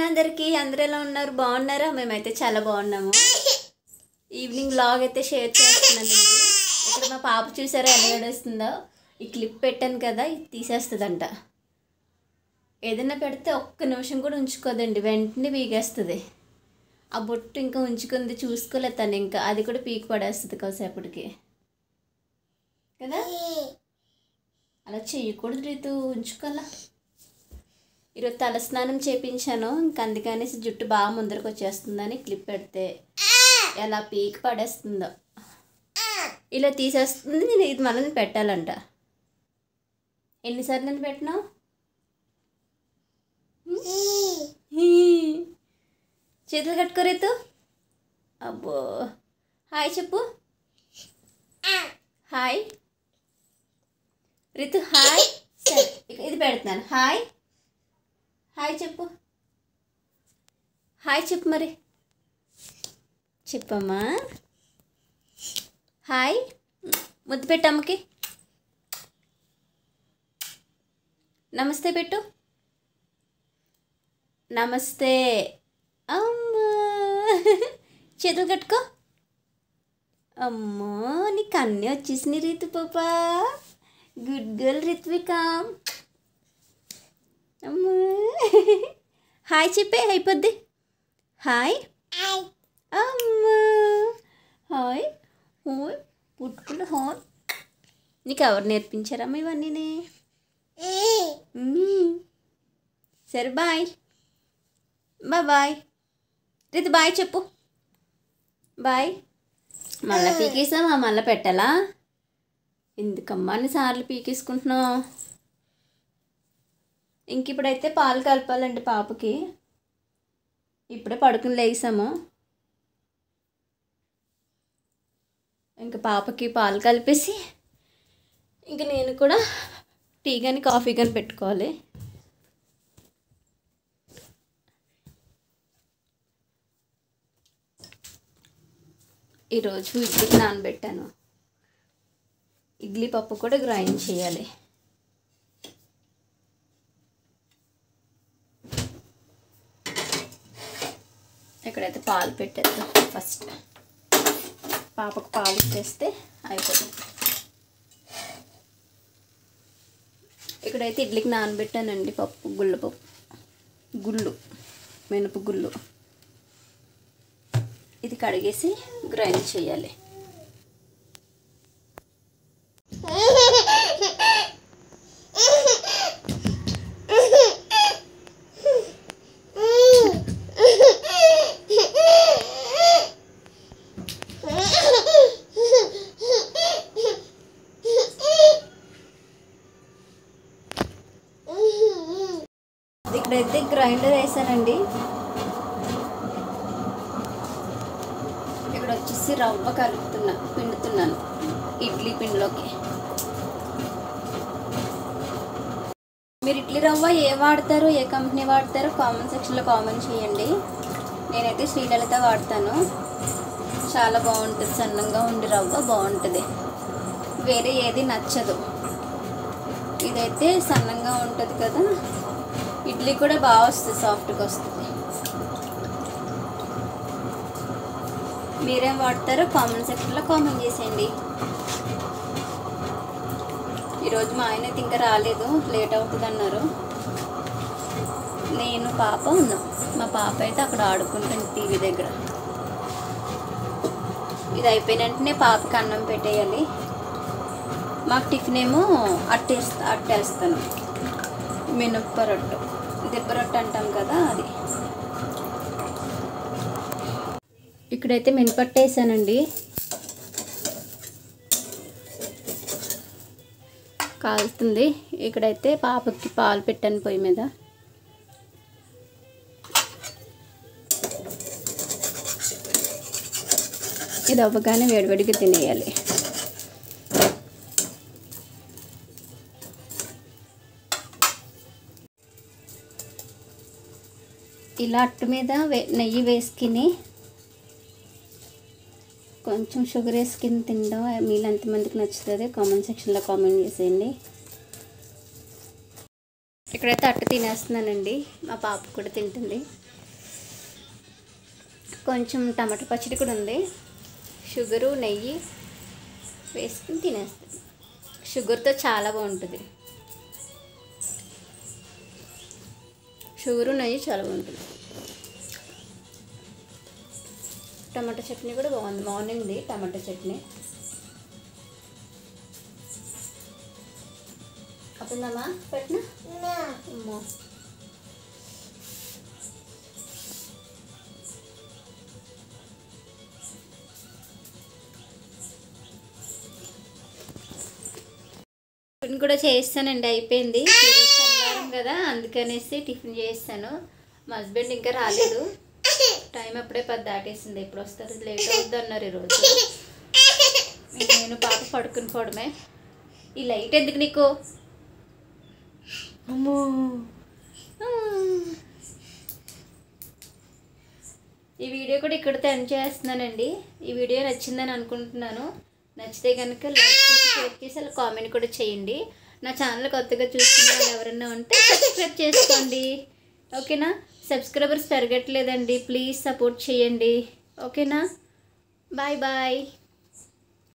అందరికీ అందరూ ఎలా ఉన్నారు? బాగున్నారా? మేమైతే చాలా బాగున్నాము. ఈవినింగ్ వ్లాగ్ అయితే షేర్ చేస్తున్నానండి. ఇక్కడ మా పాప చూసారా ఎలా ఏడుస్తుందో. ఈ క్లిప్ పెట్టాను కదా, ఇది తీసేస్తుందంట. ఏదైనా పెడితే ఒక్క నిమిషం కూడా ఉంచుకోదండి, వెంటనే పీకేస్తుంది. ఆ బొట్టు ఇంకా ఉంచుకుంది, చూసుకోలేదు తను. ఇంకా అది కూడా పీకి పడేస్తుంది కాసేపటికి కదా. అలా చేయకూడదు రీతు, ఉంచుకోవాలా. ఈరోజు తలస్నానం చేయించాను, ఇంక అందుకనేసి జుట్టు బాగా ముందరకు వచ్చేస్తుందని క్లిప్ పెడితే ఎలా పీకి పడేస్తుందో. ఇలా తీసేస్తుంది. నేను ఇది మళ్ళీ పెట్టాలంట. ఎన్నిసార్లు నేను పెట్టినావు? చేతులు కట్టుకో రీతు. అబ్బో, హాయ్ చెప్పు. Hi Ritu, hi. సరే, ఇది పెడుతున్నాను. హాయ్ హాయ్ చెప్పు. హాయ్ చెప్పు, మరి చెప్పమ్మా. హాయ్ ముద్దు పెట్టు అమ్మకి. నమస్తే పెట్టు. నమస్తే అమ్మా. చేతులు కట్టుకో. అమ్మో, నీకు అన్నీ వచ్చేసినాయి రీతు పాపా. Good girl Ritvika. అమ్మా, హాయ్ చెప్పే, అయిపోద్ది. హాయ్ అమ్మా. హాయ్ హాయ్ పుట్టుకున్న హాయ్. నీకు ఎవరు నేర్పించారమ్మా ఇవన్నీ? సరే బాయ్. బాయ్ రీతు, బాయ్ చెప్పు. బాయ్. మళ్ళీ పీకేసామా? మళ్ళీ పెట్టాలా? ఎందుకమ్మా అన్ని సార్లు పీకేసుకుంటున్నావు? ఇంక ఇప్పుడైతే పాలు కలపాలండి పాపకి. ఇప్పుడే పడుకుని లేసాము. ఇంకా పాపకి పాలు కలిపేసి ఇంక నేను కూడా టీ కానీ కాఫీ కానీ పెట్టుకోవాలి. ఈరోజు ఇడ్లీకి నానబెట్టాను. ఇడ్లీ పప్పు కూడా గ్రైండ్ చేయాలి. ఇక్కడైతే పాలు పెట్టేద్దాం. ఫస్ట్ పాపకు పాలు ఇచ్చేస్తే అయిపోతుంది. ఇక్కడైతే ఇడ్లీకి నానబెట్టానండి పప్పు, గుళ్ళు మినప గుళ్ళు. ఇది కడిగేసి గ్రైండ్ చేయాలి. ఇక్కడైతే గ్రైండర్ వేసానండి. ఇక్కడ వచ్చేసి రవ్వ పిండుతున్నాను ఇడ్లీ పిండిలోకి. మీరు ఇడ్లీ రవ్వ ఏ వాడతారో, ఏ కంపెనీ వాడతారో కామెంట్ సెక్షన్లో కామెంట్ చేయండి. నేనైతే శ్రీలలిత వాడతాను. చాలా బాగుంటుంది, సన్నంగా ఉండి రవ్వ బాగుంటుంది. వేరే ఏది నచ్చదు. ఇదైతే సన్నంగా ఉంటుంది కదా, ఇడ్లీ కూడా బాగా వస్తుంది, సాఫ్ట్గా వస్తుంది. మీరేం వాడతారో కామెంట్ సెక్షన్లో కామెంట్ చేసేయండి. ఈరోజు మా ఆయన అయితే ఇంకా రాలేదు, లేట్ అవుతుంది అన్నారు. నేను పాప ఉన్నాం. మా పాప అయితే అక్కడ ఆడుకుంటుంది టీవీ దగ్గర. ఇది అయిపోయిన వెంటనే పాపకి అన్నం పెట్టేయాలి. మాకు టిఫిన్ ఏమో అట్టేస్తాను. మినప్ప రొట్టె, దెబ్బ రొట్టె అంటాం కదా అది. ఇక్కడైతే మినపట్టు వేసానండి. కాలుతుంది. ఇక్కడైతే పాపకి పాలు పెట్టాను పొయ్యి మీద. ఇది అవ్వగానే వేడివేడిగా తినేయాలి. ఇలా అట్టు మీద నెయ్యి వేసుకుని కొంచెం షుగర్ వేసుకుని తినడం మీలో ఎంతమందికి నచ్చుతుంది కామెంట్ సెక్షన్లో కామెంట్ చేసేయండి. ఇక్కడైతే అట్టు తినేస్తున్నానండి, మా పాప కూడా తింటుంది. కొంచెం టమాటా పచ్చడి కూడా ఉంది, షుగరు నెయ్యి వేసుకుని తినేస్తాను. షుగర్తో చాలా బాగుంటుంది, షుగరు నెయ్యి చాలా బాగుంటుంది. టమాటా చట్నీ కూడా బాగుంది, మార్నింగ్ది టమాటా చట్నీ. అప్పుడమ్మా పెట్టినా అమ్మో. టిఫిన్ కూడా చేస్తానండి, అయిపోయింది. ఈరోజు శనివారం కదా, అందుకనేసి టిఫిన్ చేస్తాను. మా హస్బెండ్ ఇంకా రాలేదు, టైం అప్పుడే 10 దాటేసింది. ఎప్పుడు వస్తారు, లేట్ అవుద్ది అన్నారు ఈరోజు. నేను పాప పడుకుని పోవడమే. ఈ లైట్ ఎందుకు నీకు? అమ్మో. ఈ వీడియో కూడా ఇక్కడితో ఎండ్ చేస్తున్నానండి. ఈ వీడియో నచ్చిందని అనుకుంటున్నాను. నచ్చితే కనుక లైక్ చేసి, షేర్ చేసి, అలా కామెంట్ కూడా చేయండి. నా ఛానల్ కొత్తగా చూస్తున్న వాళ్ళు ఎవరైనా ఉంటే సబ్స్క్రైబ్ చేసుకోండి, ఓకేనా? సబ్స్క్రైబర్స్ పెరగట్లేదండి, ప్లీజ్ సపోర్ట్ చేయండి, ఓకేనా? Bye bye.